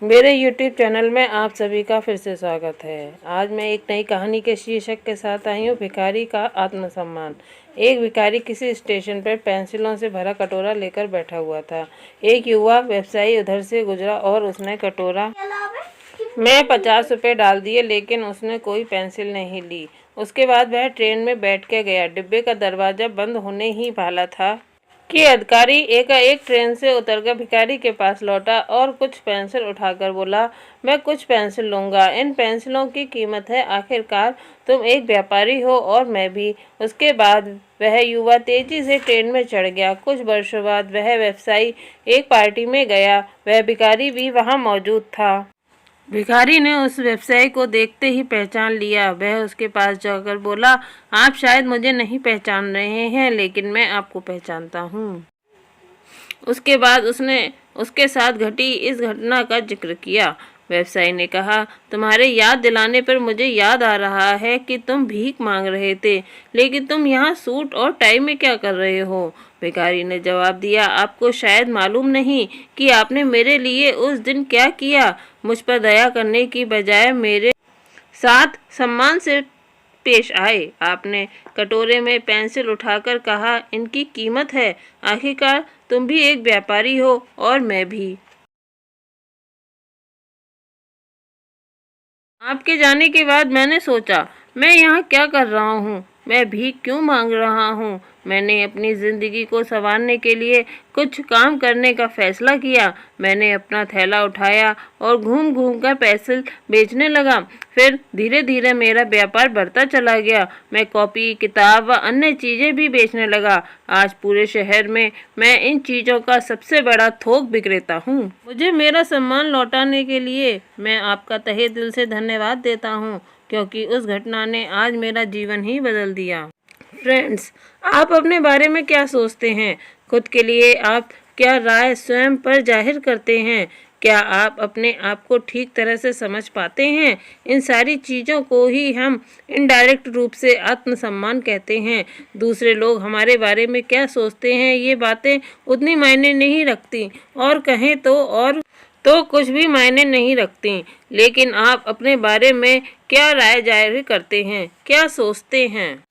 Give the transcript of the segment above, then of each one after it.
मेरे YouTube channel में आप सभी का फिर से स्वागत है। आज मैं एक नई कहानी के शीर्षक के साथ आई हूँ, भिखारी का आत्मसम्मान। एक भिखारी किसी स्टेशन पर पेंसिलों से भरा कटोरा लेकर बैठा हुआ था। एक युवा व्यवसायी उधर से गुजरा और उसने कटोरा में 50 रुपये डाल दिए, लेकिन उसने कोई पेंसिल नहीं ली। उसके बाद वह ट्रेन में बैठ के गया। डिब्बे का दरवाज़ा बंद होने ही वाला था कि अधिकारी एकाएक ट्रेन से उतरकर भिखारी के पास लौटा और कुछ पेंसिल उठाकर बोला, मैं कुछ पेंसिल लूँगा। इन पेंसिलों की कीमत है। आखिरकार तुम एक व्यापारी हो और मैं भी। उसके बाद वह युवा तेजी से ट्रेन में चढ़ गया। कुछ वर्षों बाद वह व्यवसायी एक पार्टी में गया। वह भिखारी भी वहाँ मौजूद था। भिखारी ने उस व्यवसायी को देखते ही पहचान लिया। वह उसके पास जाकर बोला, आप शायद मुझे नहीं पहचान रहे हैं, लेकिन मैं आपको पहचानता हूँ। उसके बाद उसने उसके साथ घटी इस घटना का जिक्र किया। व्यवसायी ने कहा, तुम्हारे याद दिलाने पर मुझे याद आ रहा है कि तुम भीख मांग रहे थे, लेकिन तुम यहाँ सूट और टाई में क्या कर रहे हो? भिखारी ने जवाब दिया, आपको शायद मालूम नहीं कि आपने मेरे लिए उस दिन क्या किया। मुझ पर दया करने की बजाय मेरे साथ सम्मान से पेश आए। आपने कटोरे में पेंसिल उठाकर कहा, इनकी कीमत है। आखिरकार तुम भी एक व्यापारी हो और मैं भी। आपके जाने के बाद मैंने सोचा, मैं यहाँ क्या कर रहा हूँ? मैं भीख क्यों मांग रहा हूँ? मैंने अपनी ज़िंदगी को संवारने के लिए कुछ काम करने का फैसला किया। मैंने अपना थैला उठाया और घूम घूम कर पेंसिल बेचने लगा। फिर धीरे धीरे मेरा व्यापार बढ़ता चला गया। मैं कॉपी, किताब व अन्य चीज़ें भी बेचने लगा। आज पूरे शहर में मैं इन चीज़ों का सबसे बड़ा थोक विक्रेता हूँ। मुझे मेरा सम्मान लौटाने के लिए मैं आपका तहे दिल से धन्यवाद देता हूँ, क्योंकि उस घटना ने आज मेरा जीवन ही बदल दिया। फ्रेंड्स, आप अपने बारे में क्या सोचते हैं? खुद के लिए आप क्या राय स्वयं पर जाहिर करते हैं? क्या आप अपने आप को ठीक तरह से समझ पाते हैं? इन सारी चीज़ों को ही हम इनडायरेक्ट रूप से आत्मसम्मान कहते हैं। दूसरे लोग हमारे बारे में क्या सोचते हैं, ये बातें उतनी मायने नहीं रखती, और कहें तो कुछ भी मायने नहीं रखती। लेकिन आप अपने बारे में क्या राय जाहिर करते हैं, क्या सोचते हैं,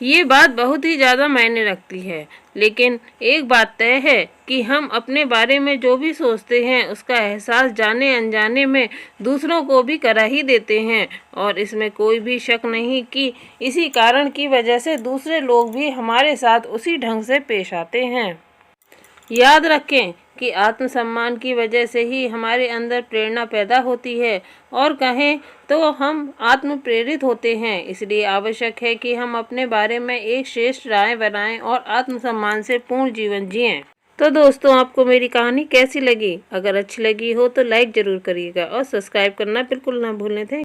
ये बात बहुत ही ज़्यादा मायने रखती है। लेकिन एक बात तय है कि हम अपने बारे में जो भी सोचते हैं, उसका एहसास जाने अनजाने में दूसरों को भी करा ही देते हैं, और इसमें कोई भी शक नहीं कि इसी कारण की वजह से दूसरे लोग भी हमारे साथ उसी ढंग से पेश आते हैं। याद रखें कि आत्मसम्मान की वजह से ही हमारे अंदर प्रेरणा पैदा होती है, और कहें तो हम आत्म प्रेरित होते हैं। इसलिए आवश्यक है कि हम अपने बारे में एक श्रेष्ठ राय बनाएं और आत्मसम्मान से पूर्ण जीवन जिएं। तो दोस्तों, आपको मेरी कहानी कैसी लगी? अगर अच्छी लगी हो तो लाइक ज़रूर करिएगा और सब्सक्राइब करना बिल्कुल ना भूलें।